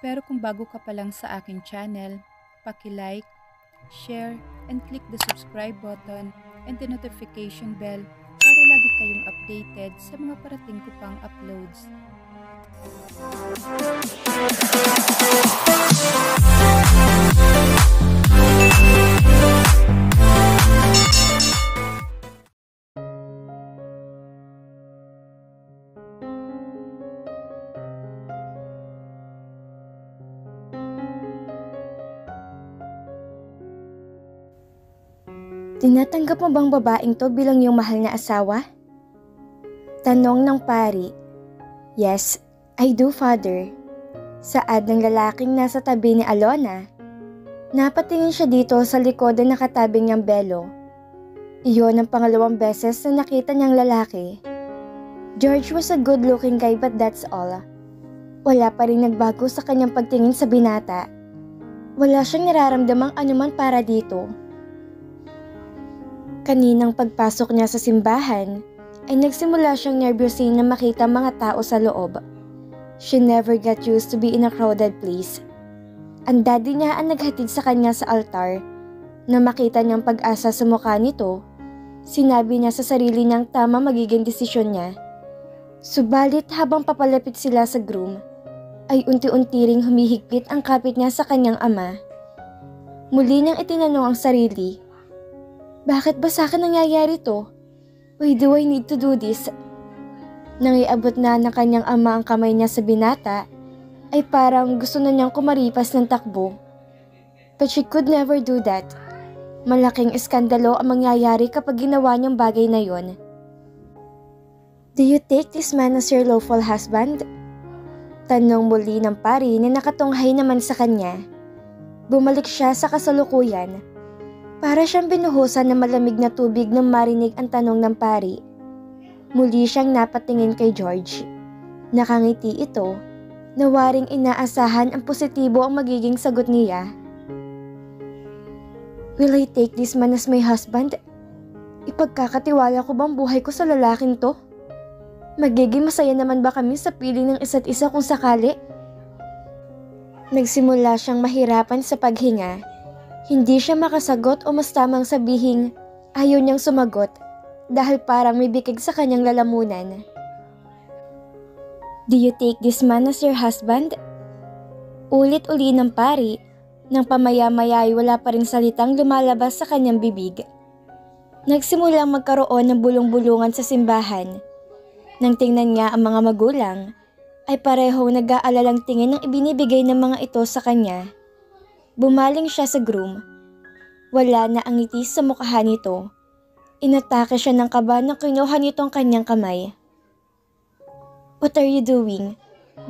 Pero kung bago ka pa lang sa aking channel, paki-like, share, and click the subscribe button and the notification bell para lagi kayong updated sa mga parating ko pang uploads. Tinatanggap mo bang babaeng to bilang iyong mahal na asawa? Tanong ng pari. Yes, I do, Father. Saad ng lalaking nasa tabi ni Alona. Napatingin siya dito sa likod na nakatabing niyang belo. Iyon ang pangalawang beses na nakita niyang lalaki. George was a good-looking guy but that's all. Wala pa rin nagbago sa kanyang pagtingin sa binata. Wala siyang nararamdamang anuman para dito. Kaninang pagpasok niya sa simbahan, ay nagsimula siyang nervyosin na makita mga tao sa loob. She never got used to be in a crowded place. Ang daddy niya ang naghatid sa kanya sa altar. Na makita niyang pag-asa sa mukha nito, sinabi niya sa sarili niyang tama magiging desisyon niya. Subalit habang papalapit sila sa groom, ay unti-unti ring humihigpit ang kapit niya sa kanyang ama. Muli niyang itinanong ang sarili, bakit ba sa akin nangyayari to? Why do I need to do this? Nang iabot na ng kanyang ama ang kamay niya sa binata, ay parang gusto na niyang kumaripas ng takbo. But she could never do that. Malaking eskandalo ang mangyayari kapag ginawa niyang bagay na yon. Do you take this man as your lawful husband? Tanong muli ng pari na nakatunghay naman sa kanya. Bumalik siya sa kasalukuyan. Para siyang binuhusan ng malamig na tubig nang marinig ang tanong ng pari. Muli siyang napatingin kay George. Nakangiti ito, na waring inaasahan ang positibo ang magiging sagot niya. Will I take this man as my husband? Ipagkakatiwala ko bang buhay ko sa lalaking to? Magiging masaya naman ba kami sa piling ng isa't isa kung sakali? Nagsimula siyang mahirapan sa paghinga. Hindi siya makasagot o mas tamang sabihing ayaw niyang sumagot dahil parang may bikig sa kanyang lalamunan. Do you take this man as your husband? Ulit-uli ng pari, nang pamaya-maya ay wala pa rin salitang lumalabas sa kanyang bibig. Nagsimulang magkaroon ng bulong-bulungan sa simbahan. Nang tingnan niya ang mga magulang, ay parehong nag-aalalang tingin ng ibinibigay ng mga ito sa kanya. Bumaling siya sa groom. Wala na ang ngiti sa mukha nito. Inatake siya ng kaba nang kinuha nito ang kanyang kamay. What are you doing?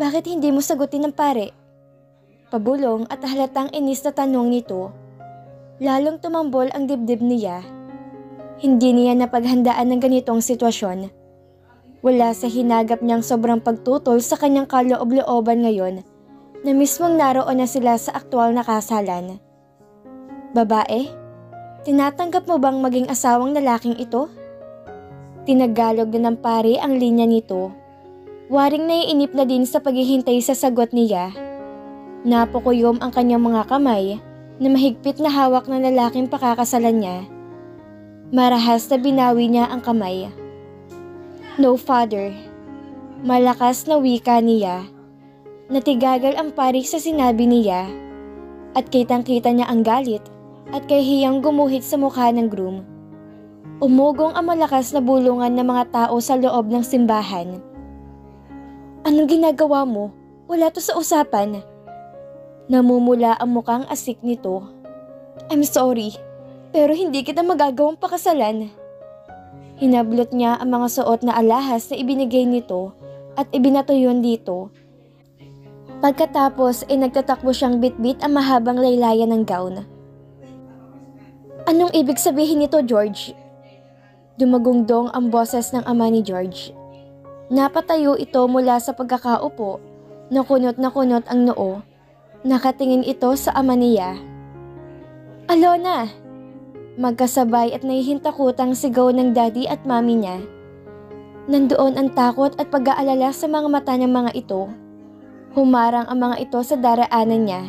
Bakit hindi mo sagutin ng pare? Pabulong at halatang inis na tanong nito. Lalong tumambol ang dibdib niya. Hindi niya napaghandaan ng ganitong sitwasyon. Wala sa hinagap niyang sobrang pagtutol sa kanyang kaloob-looban ngayon na mismong naroon na sila sa aktwal na kasalan. Babae, tinatanggap mo bang maging asawang lalaking ito? Tinagalog na ng pari ang linya nito. Waring naiinip na din sa paghihintay sa sagot niya. Napukuyom ang kanyang mga kamay na mahigpit na hawak ng lalaking pakakasalan niya. Marahas na binawi niya ang kamay. No, Father. Malakas na wika niya. Natigagal ang pari sa sinabi niya at kitang-kita niya ang galit at kahiyang gumuhit sa mukha ng groom. Umugong ang malakas na bulungan ng mga tao sa loob ng simbahan. Anong ginagawa mo? Wala to sa usapan. Namumula ang mukhang asik nito. I'm sorry, pero hindi kita magagawang pakasalan. Hinablot niya ang mga suot na alahas na ibinigay nito at ibinato yun dito. Pagkatapos ay nagtatakbo siyang bitbit ang mahabang laylayan ng gown. Anong ibig sabihin nito, George? Dumagungdong ang boses ng ama ni George. Napatayo ito mula sa pagkakaupo, na kunot ang noo. Nakatingin ito sa ama niya. Alona! Magkasabay at nahihintakutang sigaw ng daddy at mami niya. Nandoon ang takot at pag-aalala sa mga mata ng mga ito. Humarang ang mga ito sa daraanan niya.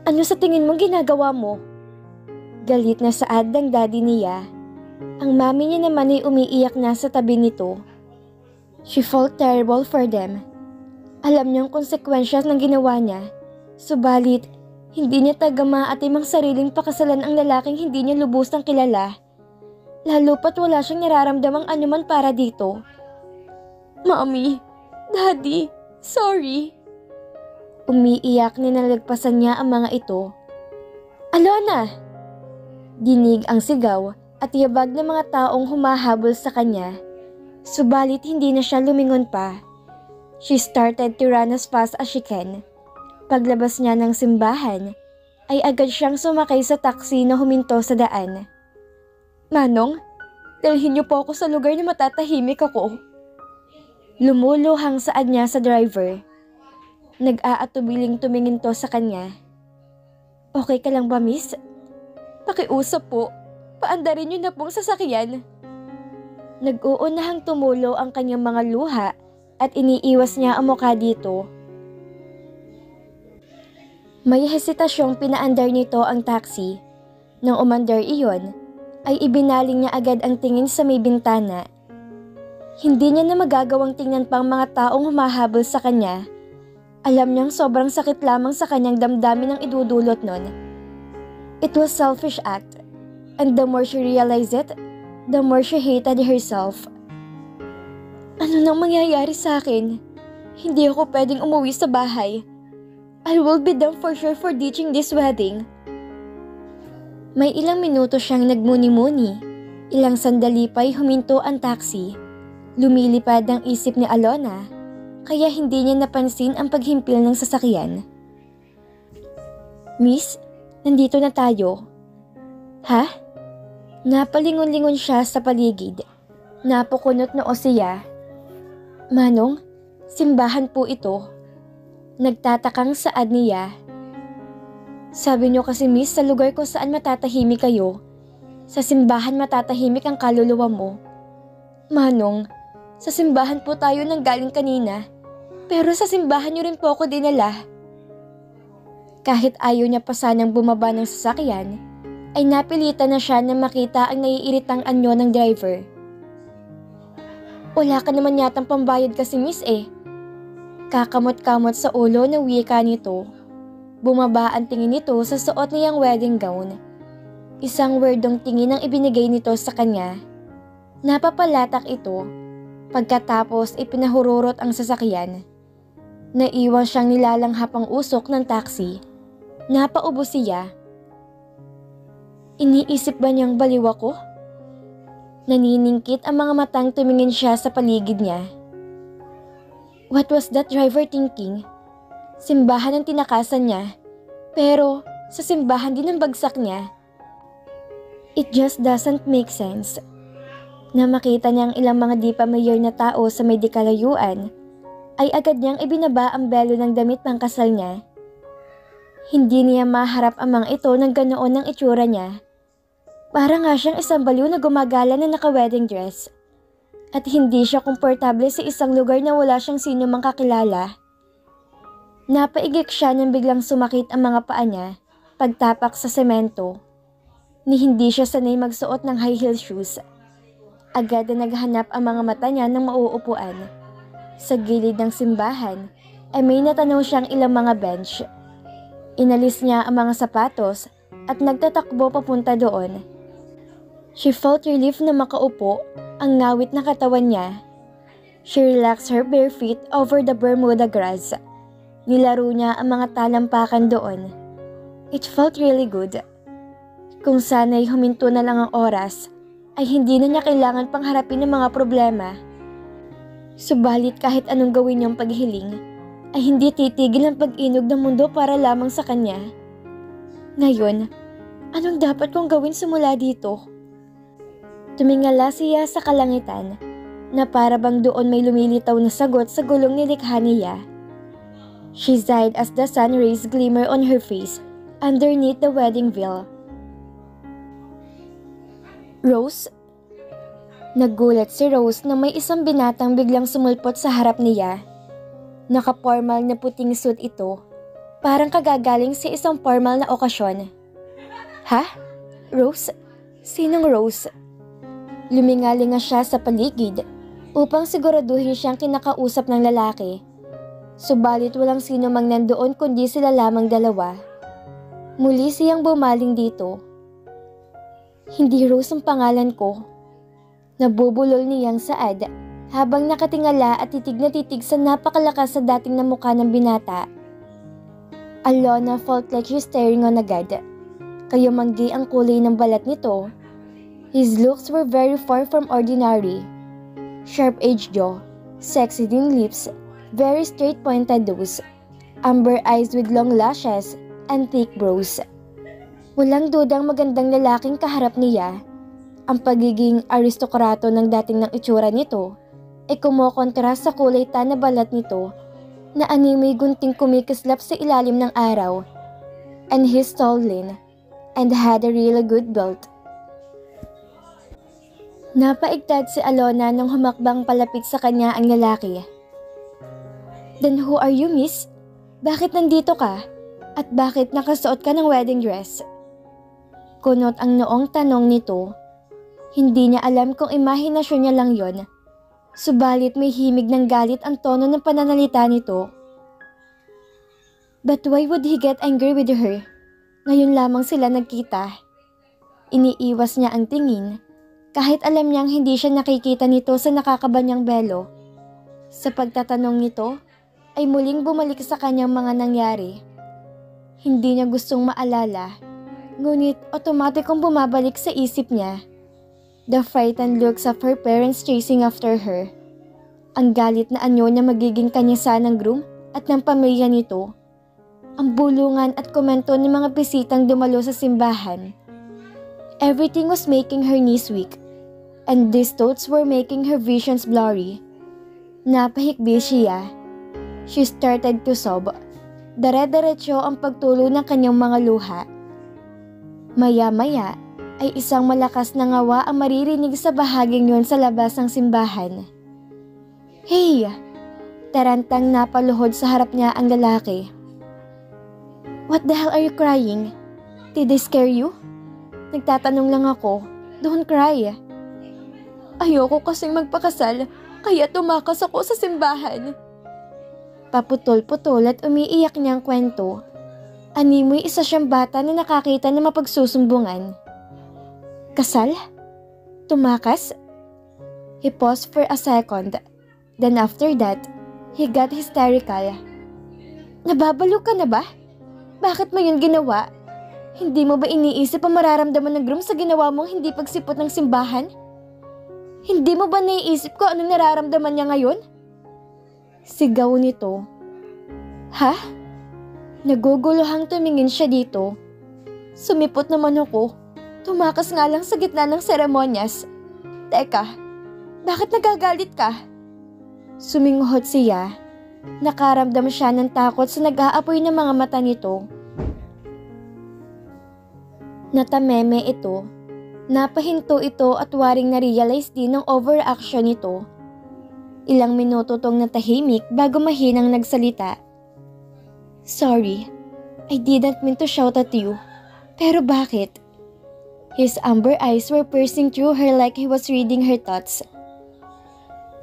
Ano sa tingin mong ginagawa mo? Galit na saad ng daddy niya. Ang mami niya naman ay umiiyak na sa tabi nito. She felt terrible for them. Alam niyang konsekwensya ng ginawa niya. Subalit, hindi niya taga-maatim ang sariling pakasalan ang lalaking hindi niya lubusang kilala. Lalo pat wala siyang nararamdamang anuman para dito. Mami, Daddy, sorry. Umiiyak ni nalagpasan niya ang mga ito. Alona! Dinig ang sigaw at yabag ng mga taong humahabol sa kanya. Subalit hindi na siya lumingon pa. She started to run as fast as she can. Paglabas niya ng simbahan, ay agad siyang sumakay sa taxi na huminto sa daan. Manong, dalhin niyo po ako sa lugar na matatahimik ako. Lumuluhang saad niya sa driver. Nag-aatubiling tumingin to sa kanya. Okay ka lang ba, miss? Pakiusap po, paandarin niyo na pong sasakyan. Nag-uunahang tumulo ang kanyang mga luha at iniiwas niya ang mukha dito. May hesitasyong pinaandar nito ang taxi. Nang umandar iyon, ay ibinaling niya agad ang tingin sa may bintana. Hindi niya na magagawang tingnan pang mga taong humahabol sa kanya. Alam niyang sobrang sakit lamang sa kanyang damdamin ang idudulot nun. It was selfish act, and the more she realized it, the more she hated herself. Ano nang mangyayari sa akin? Hindi ako pwedeng umuwi sa bahay. I will be done for sure for ditching this wedding. May ilang minuto siyang nagmuni-muni. Ilang sandali pa'y huminto ang taxi. Lumilipad ang isip ni Alona, kaya hindi niya napansin ang paghimpil ng sasakyan. Miss, nandito na tayo. Ha? Napalingon-lingon siya sa paligid. Napukunot noo siya. Manong, simbahan po ito. Nagtatakang saad niya. Sabi niyo kasi miss, sa lugar kung saan matatahimik kayo, sa simbahan matatahimik ang kaluluwa mo. Manong, sa simbahan po tayo nang galing kanina, pero sa simbahan niyo rin po ako dinala. Kahit ayaw niya pa sanang bumaba ng sasakyan, ay napilitan na siya na makita ang naiiritang anyo ng driver. Wala ka naman yatang pambayad kasi miss eh. Kakamot-kamot sa ulo na wika nito. Bumaba ang tingin nito sa suot niyang wedding gown. Isang wordong tingin ang ibinigay nito sa kanya. Napapalatak ito. Pagkatapos ipinahururot ang sasakyan. Naiwan siyang nilalanghap ang usok ng taxi. Napaubo siya. Iniisip ba niyang baliw ako? Naniningkit ang mga matang tumingin siya sa paligid niya. What was that driver thinking? Simbahan ang tinakasan niya, pero sa simbahan din ang bagsak niya. It just doesn't make sense. Na makita niya ang ilang mga di pamilyar na tao sa may di kalayuan, ay agad niyang ibinaba ang belo ng damit pang kasal niya. Hindi niya maharap ang mga ito ng ganoon ng itsura niya. Para nga siyang isang baliw na gumagala na naka-wedding dress. At hindi siya komportable sa isang lugar na wala siyang sino mang kakilala. Napaigik siya nang biglang sumakit ang mga paa niya pagtapak sa semento. Ni hindi siya sanay magsuot ng high heel shoes. Agad na naghanap ang mga mata niya ng mauupuan. Sa gilid ng simbahan ay may natanaw siyang ilang mga bench. Inalis niya ang mga sapatos at nagtatakbo papunta doon. She felt relief na makaupo ang ngawit na katawan niya. She relaxed her bare feet over the Bermuda grass. Nilaro niya ang mga talampakan doon. It felt really good. Kung sana'y huminto na lang ang oras, ay hindi na niya kailangan pang harapin ang mga problema. Subalit kahit anong gawin niyang paghiling, ay hindi titigil ang pag-inog ng mundo para lamang sa kanya. Ngayon, anong dapat kong gawin simula dito? Tumingala siya sa kalangitan na para bang doon may lumilitaw na sagot sa gulong nilikha niya. She sighed as the sun rays glimmer on her face underneath the wedding veil. Rose? Naggulat si Rose na may isang binatang biglang sumulpot sa harap niya. Naka-formal na puting suit ito, parang kagagaling sa isang formal na okasyon. Ha? Rose? Sinong Rose? Lumingalinga siya sa paligid upang siguraduhin siyang kinakausap ng lalaki. Subalit walang sino mang nandoon kundi sila lamang dalawa. Muli siyang bumaling dito. Hindi Rose ang pangalan ko. Nabubulol niyang saad habang nakatingala at titig na titig sa napakalakas sa dating na mukha ng binata. Alona felt like she's staring on a god. Kayumanggi ang kulay ng balat nito. His looks were very far from ordinary. Sharp-edged jaw, sexy thin lips, very straight-pointed nose, amber eyes with long lashes, and thick brows. Walang dudang magandang lalaking kaharap niya. Ang pagiging aristokrato ng dating ng itsura nito ay kumokontra sa kulay tan na balat nito na animoy gunting kumikislap sa ilalim ng araw. And he's tall, lean, and had a really good build. Napaigtad si Alona nung humakbang palapit sa kanya ang lalaki. Then who are you, miss? Bakit nandito ka? At bakit nakasuot ka ng wedding dress? Kunot ang noong tanong nito. Hindi niya alam kung imahinasyon niya lang yon. Subalit may himig ng galit ang tono ng pananalita nito. But why would he get angry with her? Ngayon lamang sila nagkita. Iniiwas niya ang tingin kahit alam niyang hindi siya nakikita nito sa nakakabanyang belo. Sa pagtatanong nito ay muling bumalik sa kanyang mga nangyari. Hindi niya gustong maalala, ngunit otomatikong bumabalik sa isip niya. The frightened looks of her parents chasing after her. Ang galit na anyo na magiging kanyasa ng groom at ng pamilya nito. Ang bulungan at komento ng mga bisitang dumalo sa simbahan. Everything was making her knees weak, and these thoughts were making her visions blurry. Napahikbi siya. She started to sob. Dare-diretso ang pagtulo ng kanyang mga luha. Maya-maya ay isang malakas na ngawa ang maririnig sa bahaging yon sa labas ng simbahan. Hey! Tarantang napaluhod sa harap niya ang lalaki. What the hell are you crying? Did they scare you? Nagtatanong lang ako. Don't cry. Ayoko kasing magpakasal, kaya tumakas ako sa simbahan. Paputol-putol at umiiyak niyang kwento. Animoy isa siyang bata na nakakita na mapagsusumbungan. Kasal? Tumakas? He paused for a second. Then after that, he got hysterical. Nababalo ka na ba? Bakit mo yun ginawa? Hindi mo ba iniisip ang mararamdaman ng groom sa ginawa mong hindi pagsipot ng simbahan? Hindi mo ba naiisip ko anong nararamdaman niya ngayon? Sigaw nito. Ha? Naguguluhang tumingin siya dito. Sumipot naman ako. Tumakas nga lang sa gitna ng seremonyas. Teka, bakit nagagalit ka? Suminghot siya. Nakaramdam siya ng takot sa nag-aapoy ng mga mata nito. Natameme ito. Napahinto ito at waring na-realize din ng overreaction nito. Ilang minuto tong natahimik bago mahinang nagsalita. Sorry, I didn't mean to shout at you. Pero bakit? His amber eyes were piercing through her like he was reading her thoughts.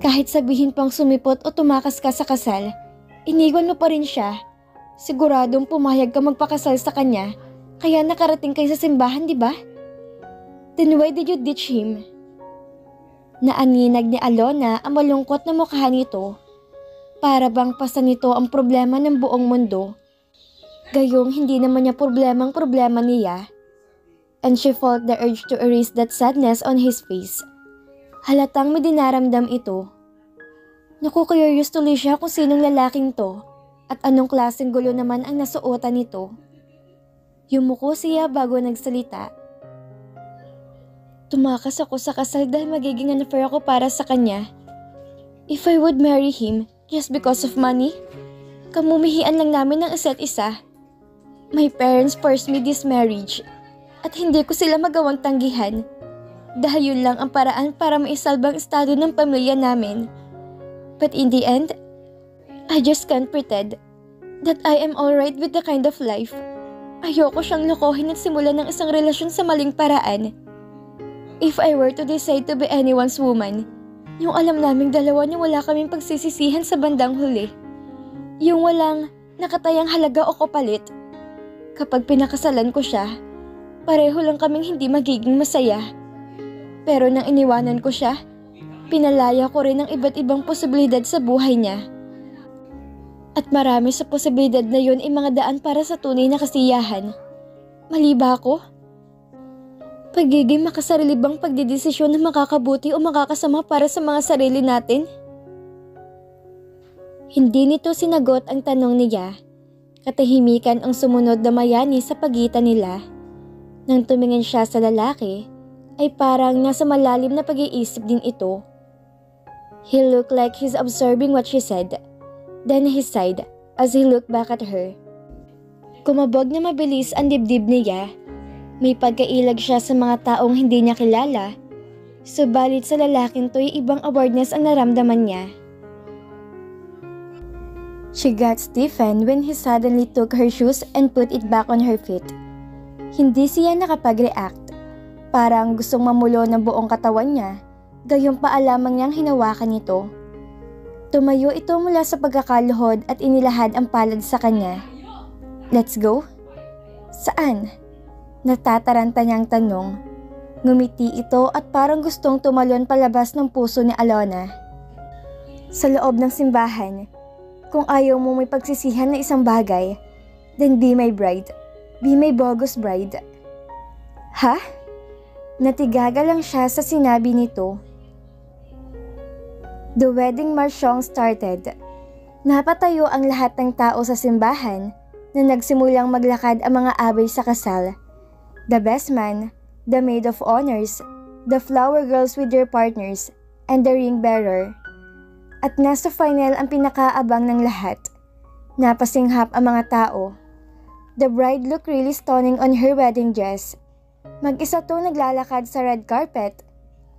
Kahit sabihin pang sumipot o tumakas ka sa kasal, iniwan mo pa rin siya. Siguradong pumayag ka magpakasal sa kanya, kaya nakarating kayo sa simbahan, di ba? Then why did you ditch him? Naaninag ni Alona ang malungkot na mukha nito. Para bang pasa nito ang problema ng buong mundo. Gayong hindi naman niya problema niya. And she felt the urge to erase that sadness on his face. Halatang may dinaramdam ito. Naku-curious tuloy siya kung sinong lalaking to at anong klaseng gulo naman ang nasuotan nito. Yumuko siya bago nagsalita. Tumakas ako sa kasal dahil magiging unfair ako para sa kanya. If I would marry him just because of money, kamumihian lang namin ng isa't isa. My parents forced me this marriage at hindi ko sila magawang tanggihan. Dahil yun lang ang paraan para maisalbang estado ng pamilya namin. But in the end, I just can't pretend that I am alright with the kind of life. Ayoko siyang lokohin at simulan ng isang relasyon sa maling paraan. If I were to decide to be anyone's woman, yung alam naming dalawa na wala kaming pagsisisihan sa bandang huli. Yung walang nakatayang halaga o kapalit. Kapag pinakasalan ko siya, pareho lang kaming hindi magiging masaya. Pero nang iniwanan ko siya, pinalaya ko rin ang iba't ibang posibilidad sa buhay niya. At marami sa posibilidad na yun ay mga daan para sa tunay na kasiyahan. Mali ba ako? Pagiging makasarili bang pagdidesisyon na makakabuti o makakasama para sa mga sarili natin? Hindi nito sinagot ang tanong niya. Katahimikan ang sumunod na mayani sa pagitan nila. Nang tumingin siya sa lalaki, ay parang nasa malalim na pag-iisip din ito. He looked like he's observing what she said. Then he sighed as he looked back at her. Kumabog na mabilis ang dibdib niya. May pagkailag siya sa mga taong hindi niya kilala. Subalit sa lalaking to'y ibang awareness ang naramdaman niya. She got stiffened when he suddenly took her shoes and put it back on her feet. Hindi siya nakapag-react. Parang gustong mamulo ng buong katawan niya, gayong paalamang niyang hinawakan ito. Tumayo ito mula sa pagkakaluhod at inilahad ang palad sa kanya. Let's go? Saan? Natataranta niyang tanong. Ngumiti ito at parang gustong tumalon palabas ng puso ni Alona. Sa loob ng simbahan, kung ayaw mo may pagsisihan na isang bagay, then be my bride. Be my bogus bride. Ha? Natigaga lang siya sa sinabi nito. The wedding march song started. Napatayo ang lahat ng tao sa simbahan na nagsimulang maglakad ang mga abay sa kasal. The best man, the maid of honors, the flower girls with their partners, and the ring bearer. At nasa final ang pinakaabang ng lahat. Napasinghap ang mga tao. The bride looked really stunning on her wedding dress. Mag-isa to naglalakad sa red carpet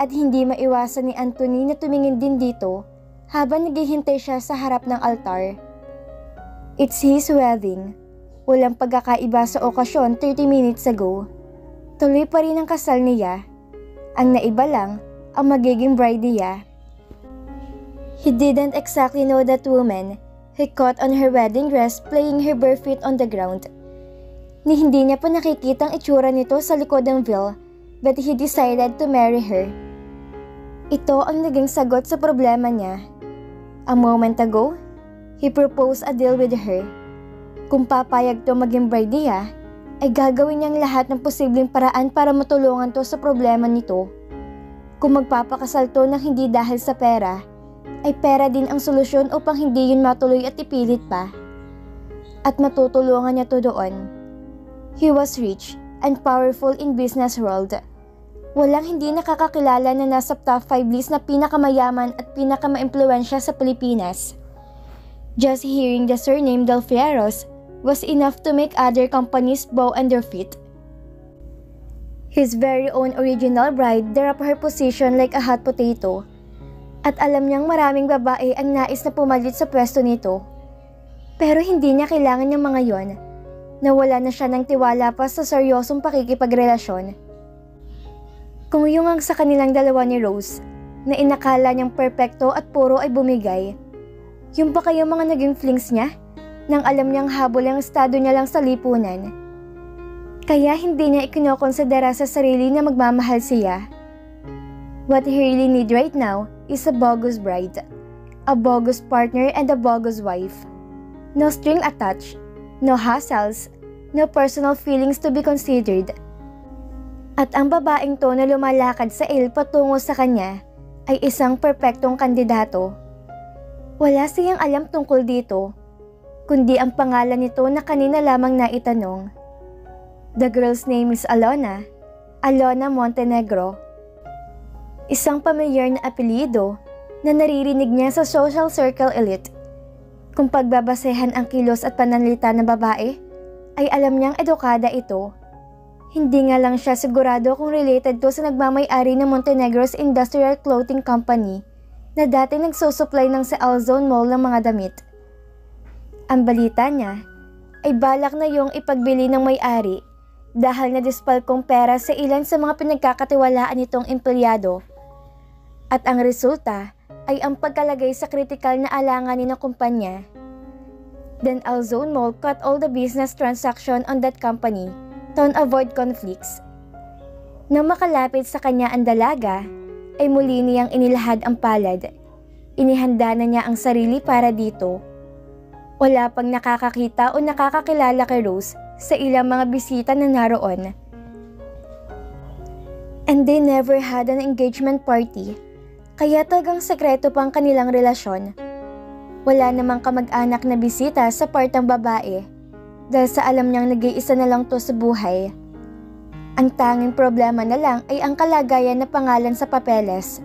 at hindi maiwasan ni Anthony na tumingin din dito habang naghihintay siya sa harap ng altar. It's his wedding. Walang pagkakaiba sa okasyon 30 minutes ago. Tuloy pa rin ang kasal niya. Ang naiba lang ang magiging bride niya. He didn't exactly know that woman. He caught on her wedding dress playing her bare feet on the ground. Ni hindi niya pa nakikita ang itsura nito sa likod ng veil, but he decided to marry her. Ito ang naging sagot sa problema niya. A moment ago, he proposed a deal with her. Kung papayag to maging bride niya, ay gagawin niyang lahat ng posibleng paraan para matulungan to sa problema nito. Kung magpapakasal to ng hindi dahil sa pera, ay pera din ang solusyon upang hindi yun matuloy at ipilit pa. At matutulungan niya to doon. He was rich and powerful in business world. Walang hindi nakakakilala na nasa top 5 list na pinakamayaman at pinakamaimpluwensya sa Pilipinas. Just hearing the surname Del Fieros was enough to make other companies bow on their feet. His very own original bride dropped her position like a hot potato. At alam niyang maraming babae ang nais na pumalit sa pwesto nito. Pero hindi niya kailangan yung mga yon. Nawala na siya ng tiwala pa sa seryosong pakikipagrelasyon. Kung yung ang sa kanilang dalawa ni Rose, na inakala niyang perpekto at puro ay bumigay, yung pa kayong mga naging flings niya, nang alam niyang habol ang estado niya lang sa lipunan. Kaya hindi niya ikinokonsidera sa sarili na magmamahal siya. What he really need right now is a bogus bride, a bogus partner and a bogus wife. No string attached, no hassles, no personal feelings to be considered. At ang babaeng to na lumalakad sa aisle patungo sa kanya ay isang perpektong kandidato. Wala siyang alam tungkol dito, kundi ang pangalan nito na kanina lamang naitanong. The girl's name is Alona Montenegro. Isang pamilyar na apelyido na naririnig niya sa social circle elite. Kung pagbabasehan ang kilos at pananalita ng babae, ay alam niyang edukada ito. Hindi nga lang siya sigurado kung related to sa nagmamay-ari ng Montenegro's Industrial Clothing Company na dati nagsusupply ng sa Alzone Mall ng mga damit. Ang balita niya ay balak na yung ipagbili ng may-ari dahil nadispalkong pera sa ilan sa mga pinagkakatiwalaan nitong empleyado. At ang resulta ay ang pagkalagay sa kritikal na alanganin ng kumpanya. Then Alzone Mall cut all the business transaction on that company to avoid conflicts. Nang makalapit sa kanya ang dalaga, ay muli niyang inilahad ang palad. Inihanda na niya ang sarili para dito. Wala pang nakakakita o nakakakilala kay Rose sa ilang mga bisita na naroon. And they never had an engagement party, kaya talagang sekreto pang kanilang relasyon. Wala namang kamag-anak na bisita sa part ng babae dahil sa alam niyang nag-iisa na lang to sa buhay. Ang tanging problema na lang ay ang kalagayan na pangalan sa papeles.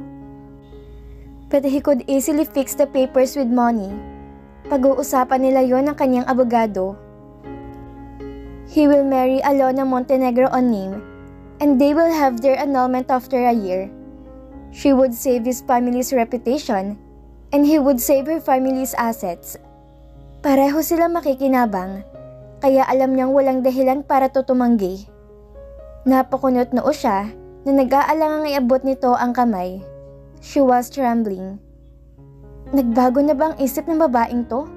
But he could easily fix the papers with money. Pag-uusapan nila yon ng kanyang abogado. He will marry Alona Montenegro on name, and they will have their annulment after a year. She would save his family's reputation, and he would save her family's assets. Pareho sila makikinabang, kaya alam niyang walang dahilan para tutumanggi. Napakunot noo siya na nag-aalangang iabot nito ang kamay. She was trembling. Nagbago na ba ang isip ng babaeng to?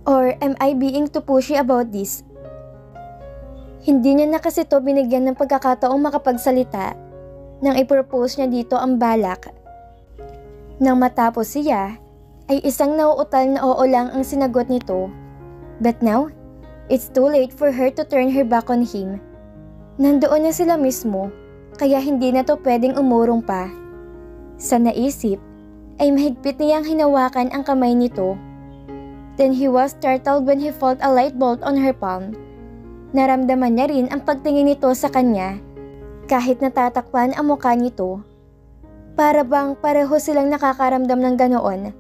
Or am I being too pushy about this? Hindi niya na kasi to binigyan ng pagkakataong makapagsalita nang ipropose niya dito ang balak. Nang matapos siya, ay isang nauutal na oo lang ang sinagot nito. But now, it's too late for her to turn her back on him. Nandoon na sila mismo, kaya hindi na to pwedeng umurong pa. Sa naisip, ay mahigpit niyang hinawakan ang kamay nito. Then he was startled when he felt a light bolt on her palm. Naramdaman niya rin ang pagtingin nito sa kanya, kahit natatakpan ang mukha nito. Para bang pareho silang nakakaramdam ng ganoon,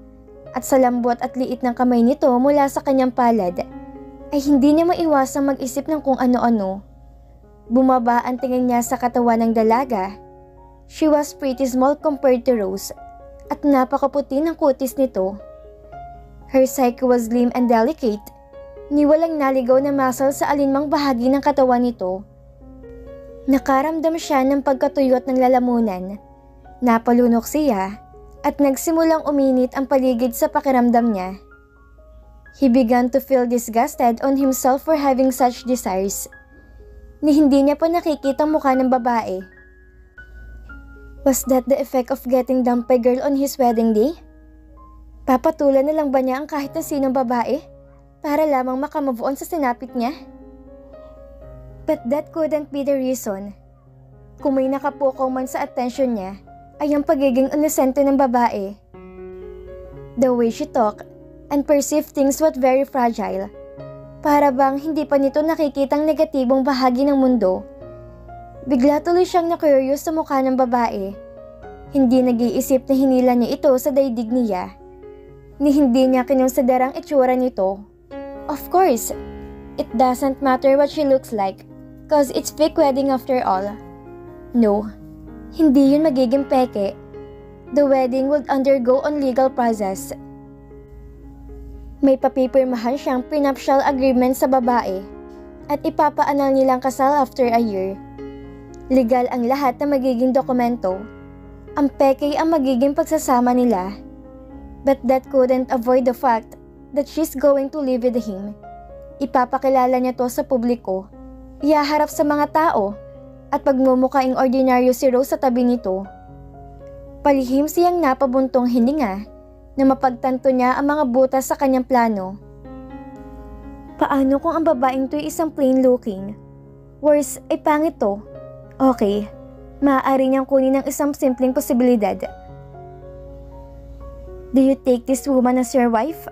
at sa lambot at liit ng kamay nito mula sa kanyang palad, ay hindi niya maiwasang mag-isip ng kung ano-ano. Bumaba ang tingin niya sa katawan ng dalaga. She was pretty small compared to Rose, at napakaputi ng kutis nito. Her psyche was slim and delicate, ni walang naligaw na muscle sa alinmang bahagi ng katawan nito. Nakaramdam siya ng pagkatuyot ng lalamunan. Napalunok siya, at nagsimulang uminit ang paligid sa pakiramdam niya. He began to feel disgusted on himself for having such desires. Ni hindi niya pa nakikita ang mukha ng babae. Was that the effect of getting dumped by girl on his wedding day? Papatulan na lang ba niya ang kahit na sinong babae para lamang makamove on sa sinapit niya? But that couldn't be the reason. Kung may nakapukaw man sa attention niya, ay ang pagiging inosente ng babae. The way she talked and perceived things was very fragile. Para bang hindi pa nito nakikitang negatibong bahagi ng mundo. Bigla tuloy siyang na-curious sa mukha ng babae. Hindi nag-iisip na hinila niya ito sa daigdig niya. Ni hindi niya kinonsiderang itsura nito. Of course, it doesn't matter what she looks like, cause it's fake wedding after all. No, hindi yun magiging peke. The wedding would undergo on legal process. May papipirmahan siyang prenuptial agreement sa babae at ipapaanal nilang kasal after a year. Legal ang lahat na magiging dokumento. Ang peke ang magiging pagsasama nila. But that couldn't avoid the fact that she's going to live with him. Ipapakilala niya to sa publiko, ihaharap sa mga tao, at pagmumukaing ordinaryo si Rose sa tabi nito. Palihim siyang napabuntong hininga na mapagtanto niya ang mga butas sa kanyang plano. Paano kung ang babaeng to'y isang plain looking? Worse, ay pangit to. Okay, maaari niyang kunin ng isang simpleng posibilidad. Do you take this woman as your wife?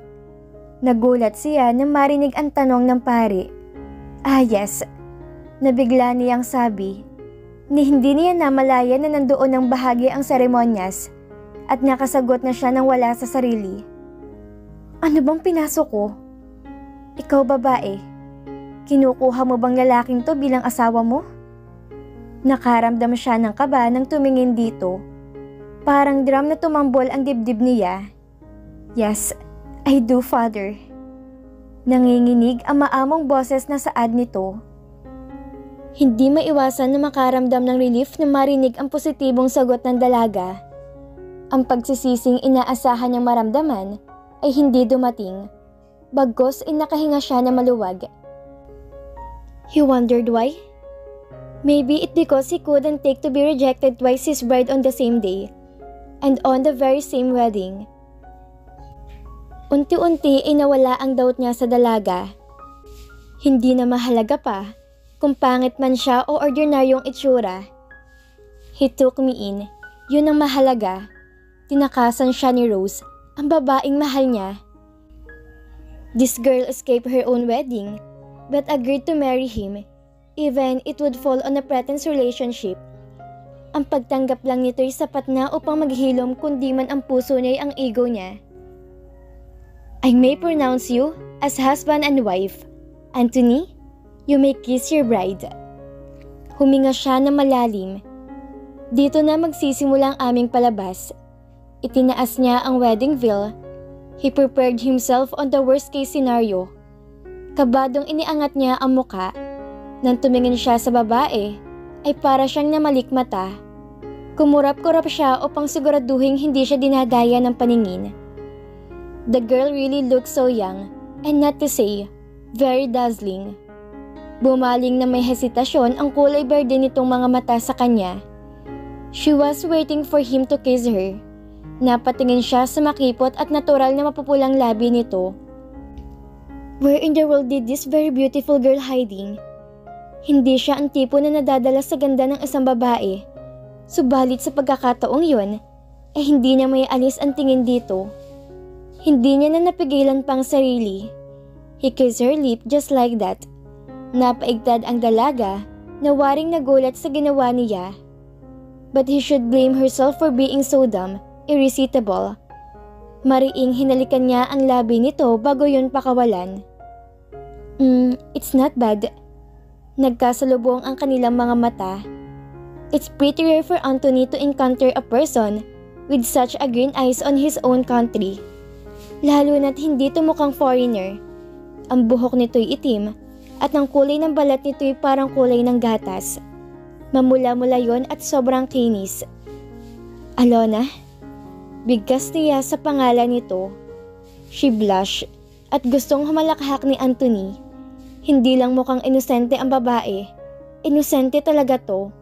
Nagulat siya nang marinig ang tanong ng pari. Ah yes, nabigla niyang sabi. Ni hindi niya namalayan na nandoon ng bahagi ang seremonyas at nakasagot na siya nang wala sa sarili. Ano bang pinasok ko? Ikaw babae, kinukuha mo bang lalaking to bilang asawa mo? Nakaramdam siya ng kaba nang tumingin dito. Parang drum na tumambol ang dibdib niya. Yes, I do, father. Nanginginig ang maamong boses na saad nito. Hindi maiwasan na makaramdam ng relief na marinig ang positibong sagot ng dalaga. Ang pagsisising inaasahan niyang maramdaman ay hindi dumating, bagkus ay nakahinga siya na maluwag. He wondered why? Maybe it because he couldn't take to be rejected twice his bride on the same day, and on the very same wedding. Unti-unti ay nawala ang doubt niya sa dalaga. Hindi na mahalaga pa kung pangit man siya o ordinaryong itsura. He took me in, yun ang mahalaga. Tinakasan siya ni Rose, ang babaeng mahal niya. This girl escaped her own wedding, but agreed to marry him, even it would fall on a pretense relationship. Ang pagtanggap lang nito'y sapat na upang maghilom kundi man ang puso niya ang ego niya. I may pronounce you as husband and wife. Anthony, you may kiss your bride. Huminga siya na malalim. Dito na magsisimula ang aming palabas. Itinaas niya ang wedding veil. He prepared himself on the worst case scenario. Kabadong iniangat niya ang muka. Nang tumingin siya sa babae, ay para siyang namalikmata. Kumurap-kurap siya upang siguraduhin hindi siya dinadaya ng paningin. The girl really looked so young, and not to say, very dazzling. Bumaling na may hesitasyon ang kulay berde nitong mga mata sa kanya. She was waiting for him to kiss her. Napatingin siya sa makipot at natural na mapupulang labi nito. Where in the world did this very beautiful girl hiding? Hindi siya ang tipo na nadadala sa ganda ng isang babae. Subalit sa pagkakataong yun, hindi niya may alis ang tingin dito. Hindi niya na napigilan pang sarili. He kissed her lip just like that. Napaigtad ang dalaga na waring nagulat sa ginawa niya. But he should blame herself for being so dumb, irresistible. Mariing hinalikan niya ang labi nito bago yun pakawalan. It's not bad. Nagkasalubong ang kanilang mga mata. It's pretty rare for Anthony to encounter a person with such a green eyes on his own country. Lalo na't hindi ito mukhang foreigner. Ang buhok nito'y itim at ang kulay ng balat nito'y parang kulay ng gatas. Mamula-mula yon at sobrang kinis. Alona? Bigkas niya sa pangalan nito. She blushed at gustong humalakhak ni Anthony. Hindi lang mukhang inosente ang babae. Inosente talaga to.